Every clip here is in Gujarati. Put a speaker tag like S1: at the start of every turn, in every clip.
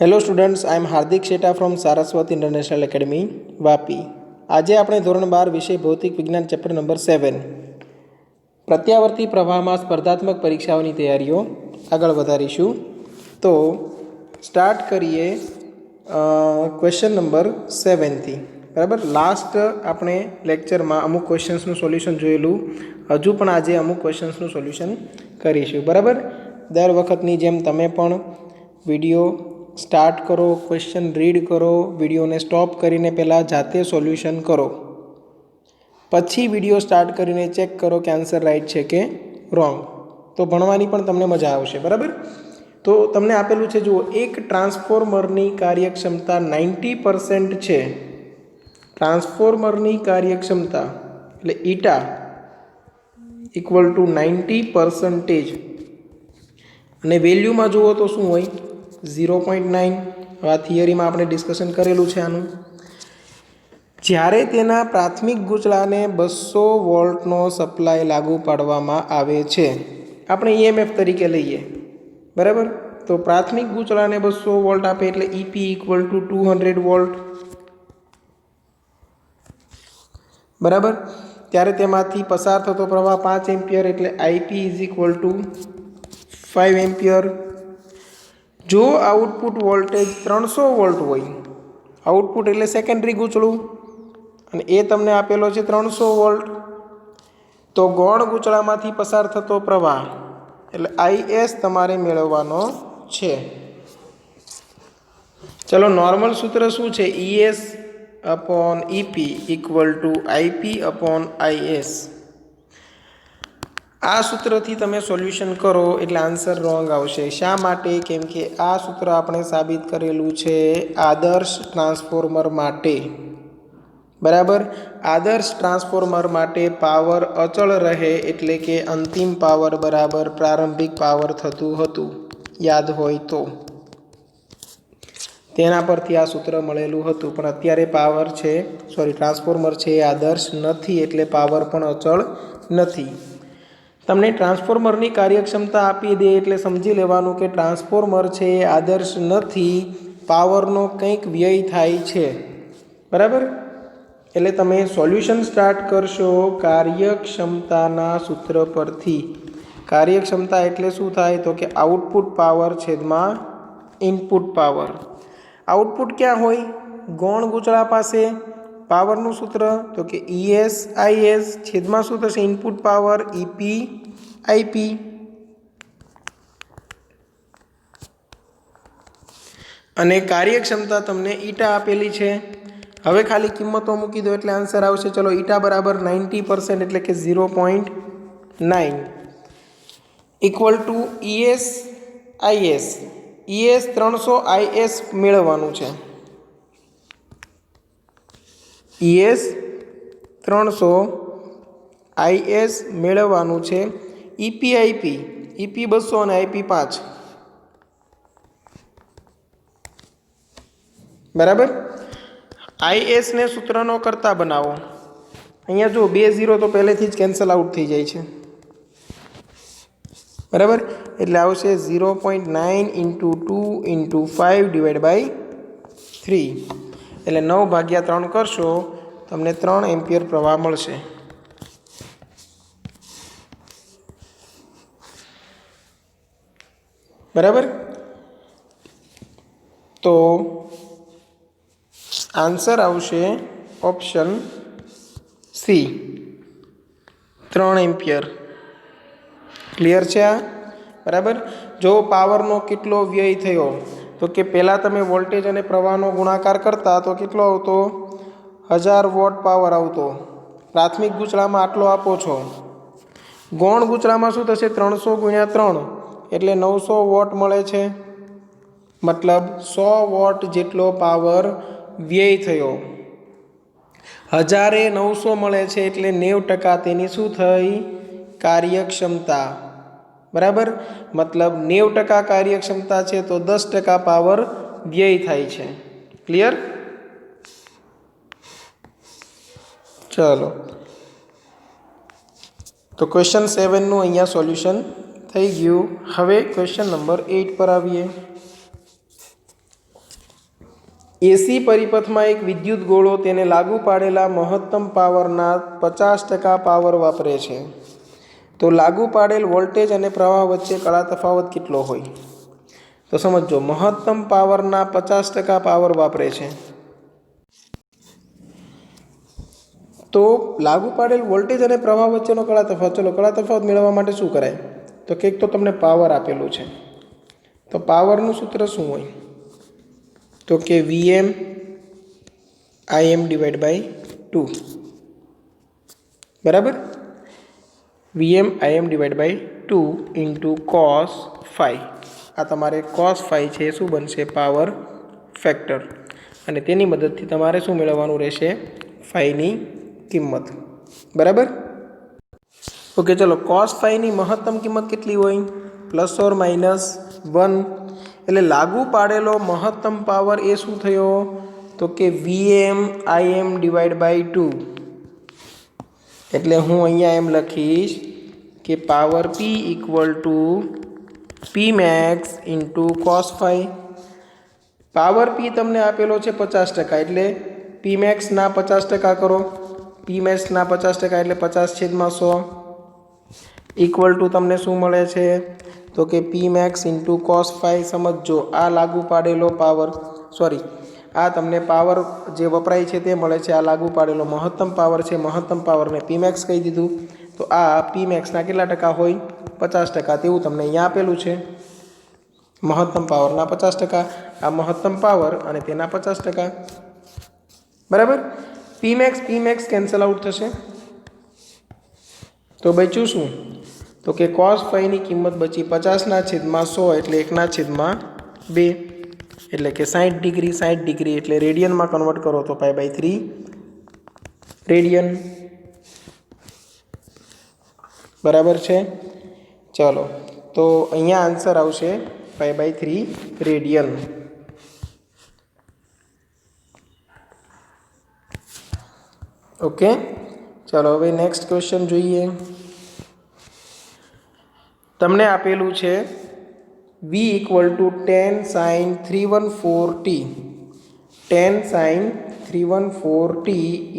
S1: Hello students, I am Hardik Sheta from Saraswat international academy Vapi. આજે આપણે ધોરણ 12 વિષય ભૌતિક વિજ્ઞાન ચેપ્ટર નંબર 7 પ્રત્યાવર્તી પ્રવાહમાં સ્પર્ધાત્મક પરીક્ષાઓની તૈયારીઓ આગળ વધારીશું. તો સ્ટાર્ટ કરીએ ક્વેશ્ચન નંબર 7થી. બરાબર, લાસ્ટ આપણે લેક્ચરમાં અમુક ક્વેશ્ચન્સનું સોલ્યુશન જોયેલું, હજુ પણ આજે અમુક ક્વેશ્ચન્સનું સોલ્યુશન કરીશું. બરાબર, દર વખતની જેમ તમે પણ વિડીયો સ્ટાર્ટ કરો, ક્વેશ્ચન રીડ કરો, વિડીયોને સ્ટોપ કરીને પહેલાં જાતે સોલ્યુશન કરો, પછી વિડીયો સ્ટાર્ટ કરીને ચેક કરો કે આન્સર રાઈટ છે કે રોંગ. તો ભણવાની પણ તમને મજા આવશે. બરાબર, તો તમને આપેલું છે, જુઓ, એક ટ્રાન્સફોર્મરની કાર્યક્ષમતા 90% છે. ટ્રાન્સફોર્મરની કાર્યક્ષમતા એટલે ઈટા ઇક્વલ ટુ 90%, અને વેલ્યુમાં જુઓ તો શું હોય? 0.9. આ થિયરીમાં આપણે ડિસ્કશન કરેલું છે આનું. જ્યારે તેના પ્રાથમિક ગૂંચળાને 200 વોલ્ટનો સપ્લાય લાગુ પાડવામાં આવે છે, આપણે EMF તરીકે લઈએ. બરાબર, તો પ્રાથમિક ગૂંચળાને 200 વોલ્ટ આપે એટલે EP ઇક્વલ ટુ 200 વોલ્ટ. બરાબર, ત્યારે તેમાંથી પસાર થતો પ્રવાહ 5 એમ્પિયર એટલે IP is equal to 5 ampere. જો આઉટપુટ વોલ્ટેજ 300 વોલ્ટ હોય, આઉટપુટ એટલે સેકન્ડરી ગૂંચળું, અને એ તમને આપેલો છે 300 વોલ્ટ, તો ગૌણ ગૂંચળામાંથી પસાર થતો પ્રવાહ એટલે IS તમારે મેળવવાનો છે. ચલો, નોર્મલ સૂત્ર શું છે? ES upon EP equal to IP upon IS. આ સૂત્રથી તમે સોલ્યુશન કરો એટલે આન્સર રોંગ આવશે. શા માટે? કેમ કે આ સૂત્ર આપણે સાબિત કરેલું છે આદર્શ ટ્રાન્સફોર્મર માટે. બરાબર, આદર્શ ટ્રાન્સફોર્મર માટે પાવર અચળ રહે એટલે કે અંતિમ પાવર બરાબર પ્રારંભિક પાવર થતું હતું, યાદ હોય તો. તેના પરથી આ સૂત્ર મળેલું હતું. પણ અત્યારે પાવર છે, ટ્રાન્સફોર્મર છે એ આદર્શ નથી, એટલે પાવર પણ અચળ નથી. તમને ટ્રાન્સફોર્મરની કાર્યક્ષમતા આપી દે એટલે સમજી લેવાનું કે ટ્રાન્સફોર્મર છે એ આદર્શ નથી, પાવરનો કંઈક વ્યય થાય છે. બરાબર, એટલે તમે સોલ્યુશન સ્ટાર્ટ કરશો કાર્યક્ષમતાના સૂત્ર પરથી. કાર્યક્ષમતા એટલે શું થાય? તો કે આઉટપુટ પાવર છેદમાં ઇનપુટ પાવર. આઉટપુટ ક્યાં હોય? ગૌણ ગૂંચળા પાસે. પાવરનું સૂત્ર તો કે ES IS છેદમાં શું થશે? Input power EP IP. અને કાર્યક્ષમતા તમને ઈટા આપેલી છે. હવે ખાલી કિંમતો મૂકી દો એટલે આન્સર આવશે. ચલો, ઈટા બરાબર 90% એટલે કે 0.9 equal to ES IS. ES 300, IS મેળવવાનું છે. ES 300, IS મેળવવાનું છે. EP IP 200 અને IP 5. બરાબર, IS ને સૂત્રનો કરતા બનાવો. અહીંયા જો 2 0 તો પહેલેથી જ કેન્સલ આઉટ થઈ જાય છે. બરાબર, એટલે આવશે 0.9 ઇન્ટુ 2 ઇન્ટુ 5 ડિવાઈડ બાય 3, એટલે 9/3 કરશો તમને 3 એમ્પિયર પ્રવાહ મળશે. બરાબર, તો આન્સર આવશે ઓપ્શન સી, 3 એમ્પિયર. ક્લિયર છે આ? બરાબર, જો પાવરનો કેટલો વ્યય થયો તો કે પહેલાં તમે વોલ્ટેજ અને પ્રવાહનો ગુણાકાર કરતા તો કેટલો આવતો? 1000 વોટ પાવર આવતો. પ્રાથમિક ગૂંચળામાં આટલો આપો છો. ગૌણ ગૂંચળામાં શું થશે? 300 ગુણ્યા 3 એટલે 900 વોટ મળે છે. મતલબ 100 વોટ જેટલો પાવર વ્યય થયો. 1000 એ 900 મળે છે એટલે 90% તેની શું થઈ? કાર્યક્ષમતા. બરાબર, મતલબ 90% કાર્યક્ષમતા છે તો 10% પાવર વ્યય થાય છે. ક્લિયર? ચલો, તો ક્વેશ્ચન 7નું અહીંયા સોલ્યુશન થઈ ગયું. હવે ક્વેશ્ચન નંબર 8 પર આવીએ. એસી પરિપથમાં એક વિદ્યુત ગોળો તેને લાગુ પાડેલા મહત્તમ પાવરના 50% પાવર વાપરે છે, તો લાગુ પાડેલ વોલ્ટેજ અને પ્રવાહ વચ્ચે કળા તફાવત કેટલો હોય? તો સમજો, મહત્તમ પાવરના 50% પાવર વાપરે છે, તો લાગુ પાડેલ વોલ્ટેજ અને પ્રવાહ વચ્ચેનો કળા તફાવત. ચલો, કળા તફાવત મેળવવા માટે શું કરાય? તો કંઈક તો તમને પાવર આપેલું છે, તો પાવરનું સૂત્ર શું હોય? તો કે VM IM ડિવાઈડ બાય 2, બરાબર? VM IM divide by 2 into cos phi. આ તમારે cos phi છે શું બનશે? Power factor. અને તેની મદદથી તમારે શું મેળવવાનું રહેશે? ફાઈની કિંમત, બરાબર? ઓકે, ચલો, cos phi ની મહત્તમ કિંમત કેટલી હોય? ±1. એટલે લાગુ પાડેલો મહત્તમ પાવર એ શું થયો? તો કે VM IM ડિવાઈડ બાય 2. એટલે હું અહીંયા એમ લખીશ કે power P equal to Pmax into cos phi. Power P તમને આપેલો છે 50%, એટલે Pmaxના 50% કરો. Pmaxના 50% એટલે 50/100 ઇક્વલ ટુ તમને શું મળે છે? તો કે Pmax ઇન્ટુ cos phi. સમજો, આ લાગુ પાડેલો પાવર, સોરી, આ તમને પાવર જે વપરાય છે તે મળે છે. આ લાગુ પાડેલો મહત્તમ પાવર છે. મહત્તમ પાવરને Pmax કહી દીધું, તો આ Pmaxના કેટલા ટકા હોય? 50%. તેવું તમને અહીંયા આપેલું છે. મહત્તમ પાવરના 50%, આ મહત્તમ પાવર અને તેના 50%, બરાબર? Pmax કેન્સલ આઉટ થશે, તો બચ્યું શું? તો કે cos phi ની કિંમત બચી 50/100, એટલે 1/2, એટલે કે 60 ડિગ્રી. 60 ડિગ્રી એટલે રેડિયનમાં કન્વર્ટ કરો તો π/3 રેડિયન, બરાબર છે? ચલો, તો અહીંયા આન્સર આવશે π/3 રેડિયન. ઓકે, ચાલો હવે નેક્સ્ટ ક્વેશ્ચન જોઈએ. તમને આપેલું છે V equal to 10 sin 314t. 10 sin 314t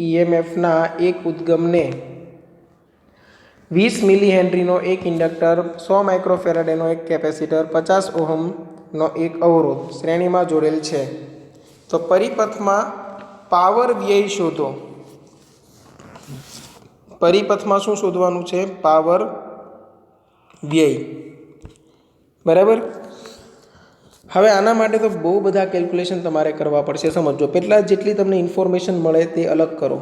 S1: EMFના એક ઉદ્ગમને 20 મિલી હેનરીનો એક ઇન્ડક્ટર, 100 માઇક્રોફેરાડેનો એક કેપેસિટર, 50 ઓહમનો એક અવરોધ શ્રેણીમાં જોડેલ છે, તો પરિપથમાં પાવર વ્યય શોધો. પરિપથમાં શું શોધવાનું છે? પાવર વ્યય, બરાબર? હવે આના માટે તો બહુ બધા કેલ્ક્યુલેશન તમારે કરવા પડશે. સમજો, પહેલા જેટલી તમને ઇન્ફોર્મેશન મળે તે અલગ કરો.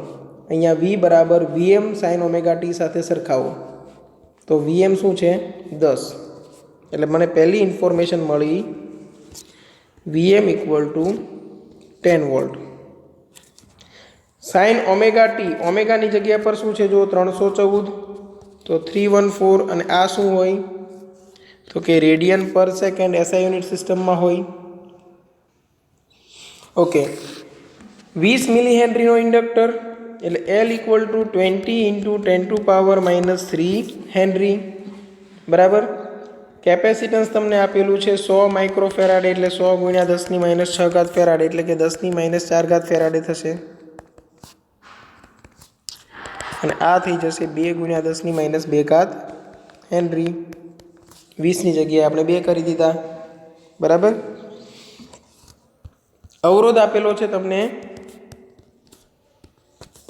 S1: અહીંયા V બરાબર VM sin ωt સાથે સરખાવો, તો VM શું છે? 10. એટલે મને પહેલી ઇન્ફોર્મેશન મળી VM equal to 10 volt. Sine ωt, ઓમેગાની જગ્યા પર શું છે? જો 314, તો 314. અને આ શું હોય? તો કે રેડિયન પર સેકન્ડ, SI યુનિટ સિસ્ટમમાં હોય. ઓકે, 20 મિલી હેનરીનો ઇન્ડક્ટર, એટલે L equal to 20 into 10⁻³ henry, બરાબર? કેપેસિટન્સ તમને આપેલું છે 100 માઇક્રોફેરાડે, એટલે 100 × 10⁻⁶ ફેરાડે, એટલે કે 10⁻⁴ ફેરાડે થશે. અને આ થઈ જશે 2 × 10⁻² હેનરી. 20ની જગ્યાએ આપણે 2 કરી દીધા, બરાબર? અવરોધ આપેલો છે તમને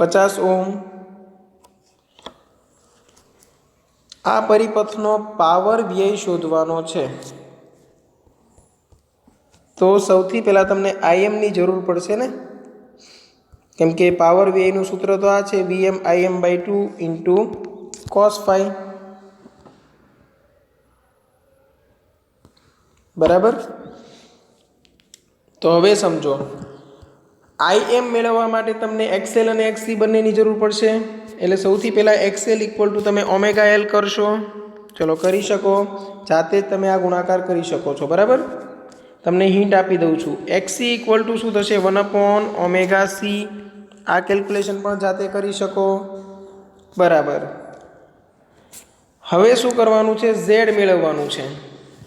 S1: 50 ઓહમ. આ પરિપથનો પાવર વ્યય શોધવાનો છે, તો સૌથી પહેલાં તમને IMની જરૂર પડશે ને, કેમ કે પાવર વ્યયનું સૂત્ર તો આ છે VM IM/2 into cos phi, બરાબર? તો હવે સમજો, IM મેળવવા માટે તમને XL અને XC બંનેની જરૂર પડશે. એટલે સૌથી પહેલાં XL ઇક્વલ ટુ તમે ωL કરશો. ચલો, કરી શકો, જાતે જ તમે આ ગુણાકાર કરી શકો છો, બરાબર? તમને હિન્ટ આપી દઉં છું. XC ઇક્વલ ટુ શું થશે? 1/ωc. આ કેલ્ક્યુલેશન પણ જાતે કરી શકો, બરાબર? હવે શું કરવાનું છે? Z મેળવવાનું છે.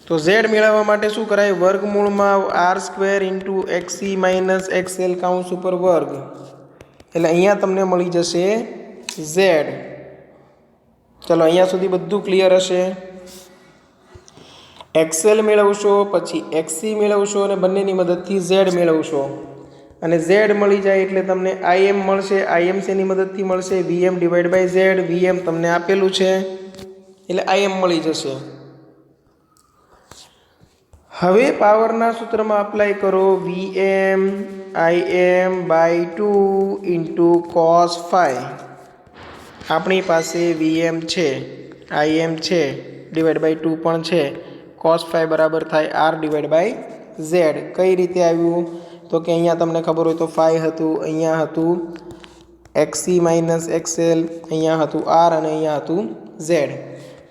S1: તો ઝેડ મેળવવા માટે શું કરાય? વર્ગમૂળમાં r² into xc minus xl કૌંસ ઉપર વર્ગ, એટલે અહીંયા તમને મળી જશે ઝેડ. ચલો અહીંયા સુધી બધું ક્લિયર હશે. એક્સએલ મેળવશો, પછી એક્સસી મેળવશો અને બંનેની મદદથી ઝેડ મેળવશો. અને ઝેડ મળી જાય એટલે તમને આઈએમ મળશે. આઈએમ શેની મદદથી મળશે? VM divide by Z. VM તમને આપેલું છે એટલે આઈએમ મળી જશે. હવે પાવરના સૂત્રમાં અપ્લાય કરો. VM IM by 2 into cos 5. આપણી પાસે વીએમ છે, આઈએમ છે, ડિવાઈડ બાય 2 પણ છે. cos 5 બરાબર થાય r ડિવાઈડ બાય ઝેડ. કઈ રીતે આવ્યું? તો કે અહીંયા તમને ખબર હોય તો 5 હતું, અહીંયા હતું xc માઇનસ xl, અહીંયા હતું r અને અહીંયા હતું ઝેડ.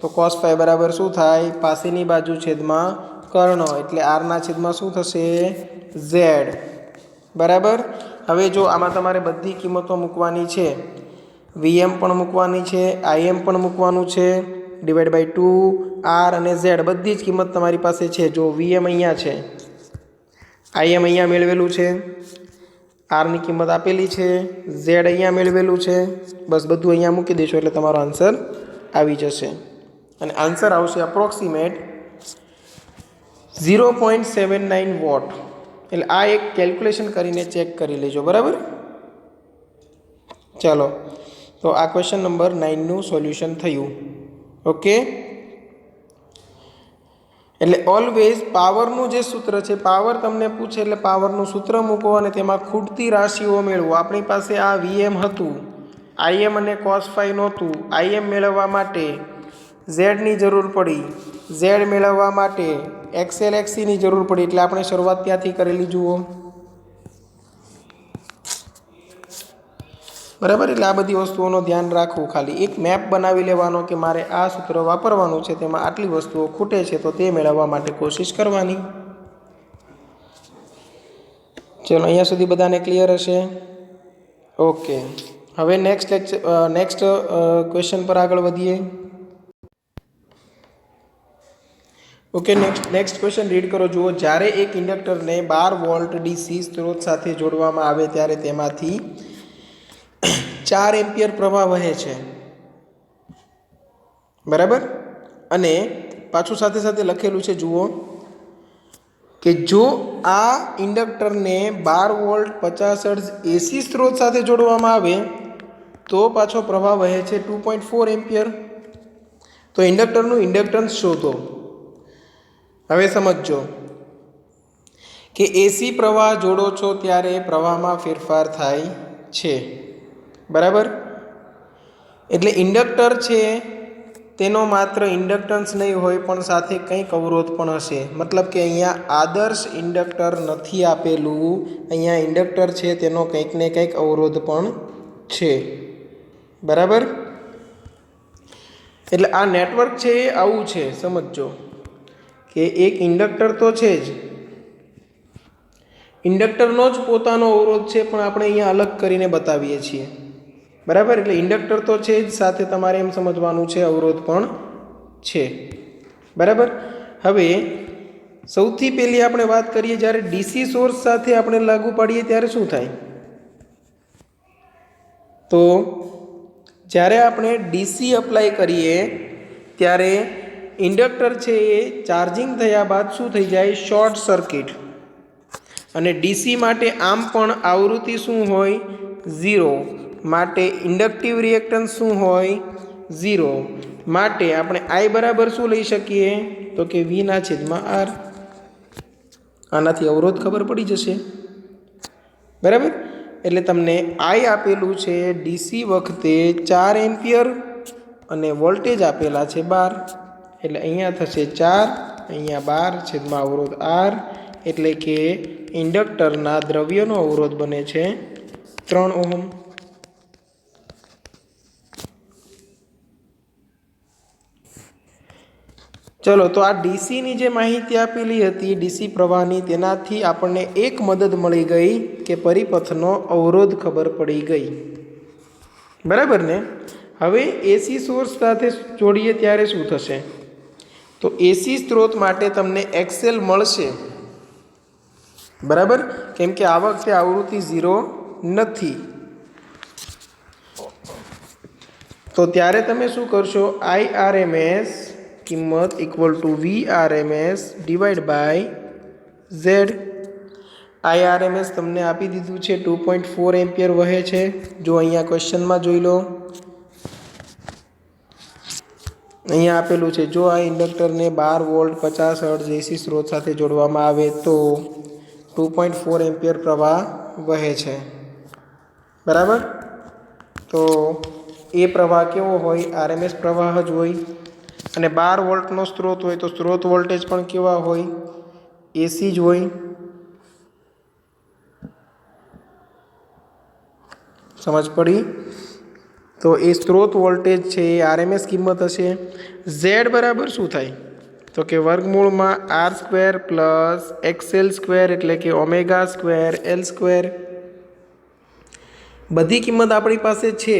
S1: તો cos 5 બરાબર શું થાય? પાસેની બાજુ છેદમાં કર્ણ, એટલે r ના છેદમાં શું થશે? ઝેડ. બરાબર. હવે જો આમાં તમારે બધી કિંમતો મૂકવાની છે. વીએમ પણ મૂકવાની છે, આઈએમ પણ મૂકવાનું છે, ડિવાઈડ બાય 2 r અને ઝેડ બધી જ કિંમત તમારી પાસે છે. જો વીએમ અહીંયા છે, આઈએમ અહીંયા મેળવેલું છે, આરની કિંમત આપેલી છે, ઝેડ અહીંયા મેળવેલું છે. બસ બધું અહીંયા મૂકી દેશો એટલે તમારો આન્સર આવી જશે. અને આન્સર આવશે અપ્રોક્સિમેટ 0.79 વોટ. એટલે આ એક કેલ્ક્યુલેશન કરીને ચેક કરી લેજો. બરાબર. ચાલો, તો આ ક્વેશ્ચન નંબર 9નું સોલ્યુશન થયું. ઓકે. એટલે ઓલવેઝ પાવરનું જે સૂત્ર છે, પાવર તમને પૂછે એટલે પાવરનું સૂત્ર મૂકો અને તેમાં ખૂટતી રાશિઓ મેળવો. આપણી પાસે આ વીએમ હતું, આઈએમ અને cos 5 નહોતું. આઈએમ મેળવવા માટે ઝેડની જરૂર પડી, ઝેડ મેળવવા માટે એક્સએલ એક્સીની જરૂર પડી, એટલે આપણે શરૂઆત ત્યાંથી કરેલી. જુઓ. બરાબર. એટલે આ બધી વસ્તુઓનો ધ્યાન રાખવું. ખાલી એક મેપ બનાવી લેવાનો કે મારે આ સૂત્ર વાપરવાનું છે, તેમાં આટલી વસ્તુઓ ખૂટે છે તો તે મેળવવા માટે કોશિશ કરવાની. ચલો, અહીંયા સુધી બધાને ક્લિયર હશે. ઓકે. હવે નેક્સ્ટ ક્વેશ્ચન પર આગળ વધીએ. ઓકે, નેક્સ્ટ ક્વેશ્ચન રીડ કરો. જુઓ. જ્યારે એક ઇન્ડક્ટરને 12 વોલ્ટ ડીસી સ્ત્રોત સાથે જોડવામાં આવે ત્યારે તેમાંથી 4 એમ્પિયર પ્રવાહ વહે છે. બરાબર. અને પાછું સાથે સાથે લખેલું છે. જુઓ કે જો આ ઇન્ડક્ટરને 12 વોલ્ટ 50 હર્ટ્ઝ એસી સ્ત્રોત સાથે જોડવામાં આવે તો પાછો પ્રવાહ વહે છે 2.4 એમ્પિયર. તો ઇન્ડક્ટરનું ઇન્ડક્ટન્સ શોધો. હવે સમજો કે એસી પ્રવાહ જોડો છો ત્યારે પ્રવાહમાં ફેરફાર થાય છે. બરાબર. એટલે ઇન્ડક્ટર છે તેનો માત્ર ઇન્ડક્ટન્સ નહીં હોય પણ સાથે કંઈક અવરોધ પણ હશે. મતલબ કે અહીંયા આદર્શ ઇન્ડક્ટર નથી આપેલું, અહીંયા ઇન્ડક્ટર છે તેનો કંઈક ને કંઈક અવરોધ પણ છે. બરાબર. એટલે આ નેટવર્ક છે એ આવું છે. સમજો કે એક ઇન્ડક્ટર તો છે જ, ઇન્ડક્ટરનો જ પોતાનો અવરોધ છે, પણ આપણે અહીંયા અલગ કરીને બતાવીએ છીએ. બરાબર. એટલે ઇન્ડક્ટર તો છે જ, સાથે તમારે એમ સમજવાનું છે અવરોધ પણ છે. બરાબર. હવે સૌથી પહેલી આપણે વાત કરીએ, જ્યારે ડીસી સોર્સ સાથે આપણે લાગુ પાડીએ ત્યારે શું થાય? તો જ્યારે આપણે ડીસી અપ્લાય કરીએ ત્યારે ઇન્ડક્ટર છે એ ચાર્જિંગ થયા બાદ શું થઈ જાય? Short circuit. અને ડીસી માટે આમ પણ આવૃત્તિ શું હોય? 0. માટે ઇન્ડક્ટિવ રિએક્ટન્સ શું હોય? 0. માટે આપણે I બરાબર શું લઈ શકીએ? તો કે V/R. આનાથી અવરોધ ખબર પડી જશે. બરાબર. એટલે તમને I આપેલું છે ડીસી વખતે 4 એમ્પિયર અને વોલ્ટેજ આપેલા છે 12. એટલે અહીંયા થશે 4, અહીંયા 12 છેદમાં અવરોધ R, એટલે કે ઇન્ડક્ટરના દ્રવ્યનો અવરોધ બને છે 3 ઓહમ. ચલો, તો આ ડીસીની જે માહિતી આપેલી હતી ડીસી પ્રવાહની, તેનાથી આપણને એક મદદ મળી ગઈ કે પરિપથનો અવરોધ ખબર પડી ગઈ. બરાબર ને. હવે એસી સોર્સ સાથે જોડીએ ત્યારે શું થશે? તો એસી સ્ત્રોત માટે તમને એક્સએલ મળશે, બરાબર, કેમ કે આ વખતે આવૃત્તિ 0 નથી. તો ત્યારે તમે શું કરશો, IRMS કિંમત equal to VRMS divide by Z. IRMS તમને આપી દીધું છે 2.4 એમ્પિયર વહે છે. જો અહીંયા ક્વેશ્ચનમાં જોઈ લો, અહીંયા આપેલું છે, જો આ ઇન્ડક્ટરને 12 વોલ્ટ 50 હર્ટ્ઝ એસી સ્ત્રોત સાથે જોડવામાં આવે તો 2.4 એમ્પિયર પ્રવાહ વહે છે, બરાબર. તો એ પ્રવાહ કેવો હોય, આરએમએસ પ્રવાહ જ હોય. અને 12 વોલ્ટનો સ્ત્રોત હોય તો સ્ત્રોત વોલ્ટેજ પણ કેવા હોય, એસી જ હોય. સમજ પડી? તો એ સ્ત્રોત વોલ્ટેજ છે એ આરએમએસ કિંમત હશે. ઝેડ બરાબર શું થાય, તો કે વર્ગમૂળમાં R² પ્લસ XL² એટલે કે ω² L². બધી કિંમત આપણી પાસે છે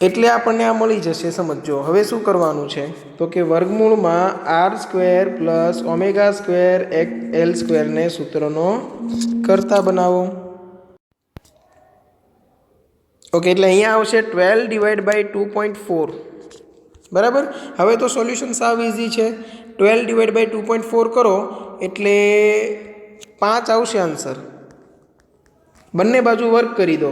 S1: એટલે આપણને આ મળી જશે. સમજો હવે શું કરવાનું છે, તો કે વર્ગમૂળમાં R² પ્લસ ω² L² ને સૂત્રનો કરતા બનાવો. ઓકે, એટલે અહીંયા આવશે 12 ડિવાઈડ બાય 2.4, બરાબર. હવે તો સોલ્યુશન સાવ ઇઝી છે. 12 ડિવાઈડ બાય 2.4 કરો એટલે 5 આવશે આન્સર. બંને બાજુ વર્ક કરી દો,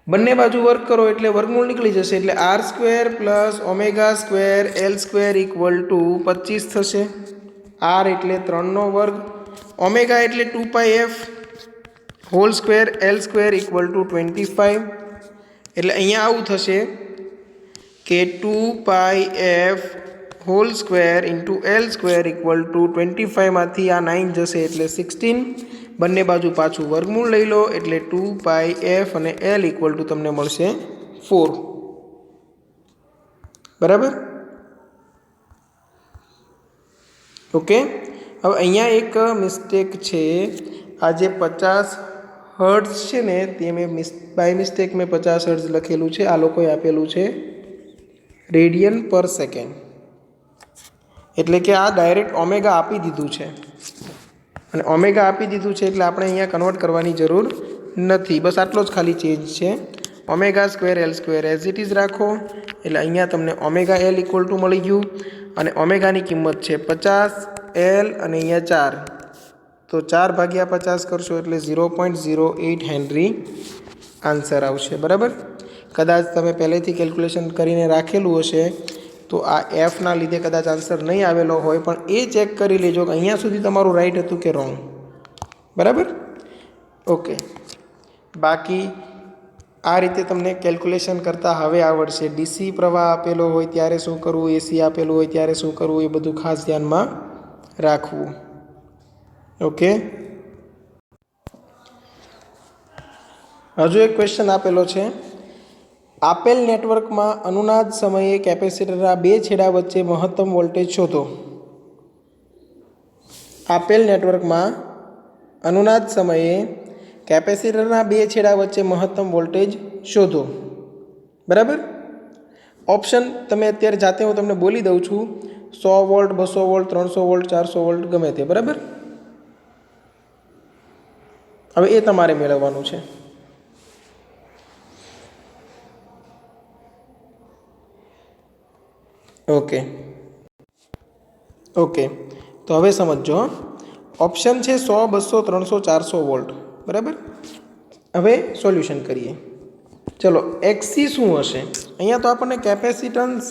S1: બંને બાજુ વર્ક કરો એટલે વર્ગમૂળ નીકળી જશે. એટલે R² plus ω² L² equal to 25 થશે. R એટલે 3નો વર્ગ, ઓમેગા એટલે 2πf whole square, L² equal to 25. એટલે અહીંયા આવું થશે કે 2πf whole square into L² equal to 25 માંથી આ 9 જશે એટલે 16. બંને બાજુ પાછું વર્ગમૂળ લઈ લો એટલે 2πf અને L ઇક્વલ ટુ તમને મળશે 4, બરાબર. ઓકે, હવે અહીંયા એક મિસ્ટેક છે. આ જે 50 હર્ટ્ઝ છે ને તે મેં બાય મિસ્ટેક મેં 50 હર્ટ્ઝ લખેલું છે. આ લોકોએ આપેલું છે રેડિયન પર સેકન્ડ, એટલે કે આ ડાયરેક્ટ ઓમેગા આપી દીધું છે. અને ઓમેગા આપી દીધું છે એટલે આપણે અહીંયા કન્વર્ટ કરવાની જરૂર નથી. બસ આટલો જ ખાલી ચેન્જ છે. ω² L² એઝ ઇટ ઇઝ રાખો એટલે અહીંયા તમને ω_L ઇક્વલ ટુ મળી ગયું. અને ઓમેગાની કિંમત છે 50, L અને અહીંયા 4, તો 4 ભાગ્યા 50 કરશો એટલે 0.08 હેનરી આન્સર આવશે, બરાબર. કદાચ તમે પહેલેથી કેલ્ક્યુલેશન કરીને રાખેલું હશે તો આ એફના લીધે કદાચ આન્સર નહીં આવેલો હોય, પણ એ ચેક કરી લેજો કે અહીંયા સુધી તમારું રાઈટ હતું કે રોંગ, બરાબર. ઓકે, બાકી આ રીતે તમને કેલ્ક્યુલેશન કરતાં હવે આવડશે. ડીસી પ્રવાહ આપેલો હોય ત્યારે શું કરવું, એસી આપેલું હોય ત્યારે શું કરવું, એ બધું ખાસ ધ્યાનમાં રાખવું. ઓકે, હજુ એક ક્વેશ્ચન આપેલો છે. આપેલ નેટવર્કમાં અનુનાદ સમયે કેપેસિટરના 2 છેડા વચ્ચે મહત્તમ વોલ્ટેજ શોધો. આપેલ નેટવર્કમાં અનુનાદ સમયે કેપેસિટરના 2 છેડા વચ્ચે મહત્તમ વોલ્ટેજ શોધો, બરાબર. ઓપ્શન તમે અત્યારે જાતે હું તમને બોલી દઉં છું, 100 વોલ્ટ 200 વોલ્ટ 300 વોલ્ટ 400 વોલ્ટ ગમે તે, બરાબર. હવે એ તમારે મેળવવાનું છે. ઓકે, તો હવે સમજો. ઓપ્શન છે 100 200 300 400 વોલ્ટ, બરાબર. હવે સોલ્યુશન કરીએ. ચલો, XC શું હશે? અહીંયા તો આપણને કેપેસિટન્સ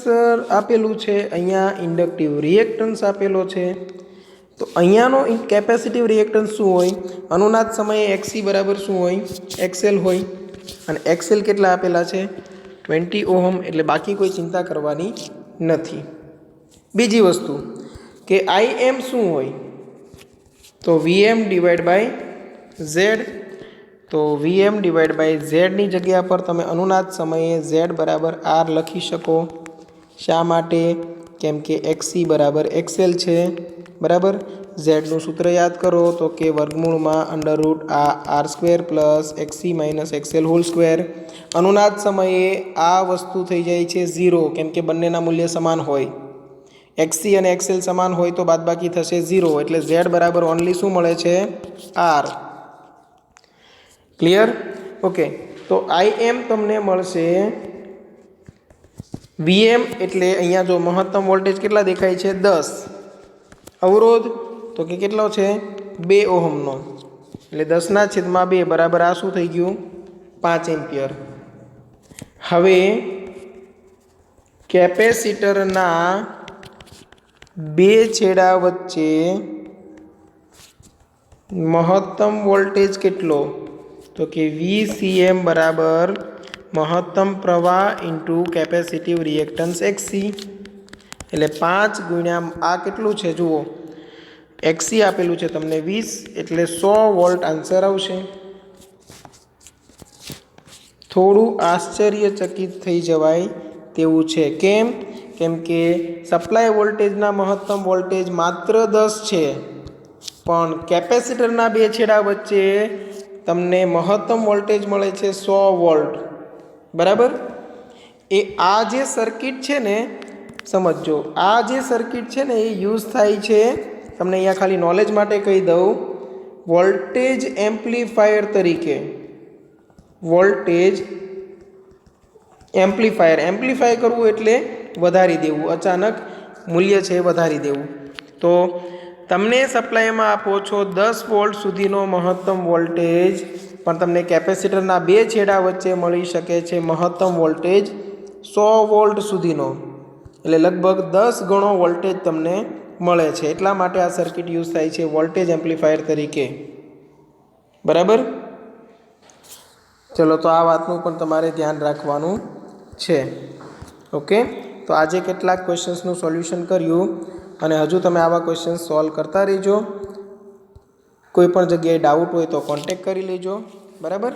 S1: આપેલું છે, અહીંયા ઇન્ડક્ટિવ રિએક્ટન્સ આપેલો છે. તો અહીંયાનો કેપેસિટિવ રિએક્ટન્સ શું હોય? અનુનાદ સમયે XC બરાબર શું હોય? XL હોય. અને XL કેટલા આપેલા છે? 20 ઓહમ. એટલે બાકી કોઈ ચિંતા કરવાની નથી. બીજી વસ્તુ કે IM શું હોય? તો VM ડિવાઈડ બાય Z. તો VM ડિવાઈડ બાય Z ની જગ્યા પર તમે અનુનાદ સમયે Z બરાબર R લખી શકો. શા માટે? કેમ કે XC બરાબર XL છે, બરાબર. ઝેડનું સૂત્ર યાદ કરો તો કે વર્ગમૂળમાં √R² plus XC minus XL whole square. અનુનાદ સમયે આ વસ્તુ થઈ જાય છે 0, કેમ કે બંનેના મૂલ્ય સમાન હોય, XC અને XL સમાન હોય તો બાદબાકી થશે 0 એટલે Z બરાબર ઓનલી શું મળે છે R. ક્લિયર? ઓકે, તો IM તમને મળશે VM એટલે અહીંયા જો મહત્તમ વોલ્ટેજ કેટલા દેખાય છે 10. અવરોધ તો કે કેટલો છે 2 ઓહમનો એટલે 10/2 બરાબર આ શું થઈ ગયું 5 એમ્પિયર. હવે કેપેસિટરના બે છેડા વચ્ચે મહત્તમ વોલ્ટેજ કેટલો તો કે VCM બરાબર મહત્તમ પ્રવાહ ઇન્ટુ કેપેસિટિવ રિએક્ટન્સ XC એટલે 5 ગુણ્યા આ કેટલું છે જુઓ XC આપેલું છે તમને 20 એટલે 100 વોલ્ટ આન્સર આવશે. થોડું આશ્ચર્યચકિત થઈ જવાય તેવું છે. કેમ કે સપ્લાય વોલ્ટેજના મહત્તમ વોલ્ટેજ માત્ર 10 છે પણ કેપેસિટરના બે છેડા વચ્ચે તમને મહત્તમ વોલ્ટેજ મળે છે 100 વોલ્ટ. બરાબર? એ આ જે સર્કિટ છે ને સમજો, આ જે સર્કિટ છે ને એ યુઝ થાય છે તમને અહીંયા ખાલી નોલેજ માટે કહી દઉં વોલ્ટેજ એમ્પ્લીફાયર તરીકે. વોલ્ટેજ એમ્પ્લીફાય કરવું એટલે વધારી દેવું, અચાનક મૂલ્ય છે વધારી દેવું. તો તમને સપ્લાયમાં આપો છો 10 વોલ્ટ સુધીનો મહત્તમ વોલ્ટેજ પણ તમને કેપેસિટરના બે છેડા વચ્ચે મળી શકે છે મહત્તમ વોલ્ટેજ 100 વોલ્ટ સુધીનો એટલે લગભગ 10 ગણો વોલ્ટેજ તમને મળે છે. એટલા માટે આ સર્કિટ યુઝ થાય છે વોલ્ટેજ એમ્પ્લીફાયર તરીકે. બરાબર? ચલો, તો આ વાતનું પણ તમારે ધ્યાન રાખવાનું છે. ઓકે, તો આજે કેટલાક ક્વેશ્ચન્સનું સોલ્યુશન કર્યું અને હજુ તમે આવા ક્વેશ્ચન્સ સોલ્વ કરતા રહેજો. કોઈ પણ જગ્યાએ ડાઉટ હોય તો કોન્ટેક્ટ કરી લેજો. બરાબર?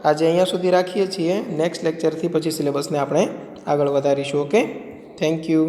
S1: આજે અહીંયા સુધી રાખીએ છીએ. નેક્સ્ટ લેક્ચરથી પછી સિલેબસને આપણે આગળ વધારીશું. Okay, thank you.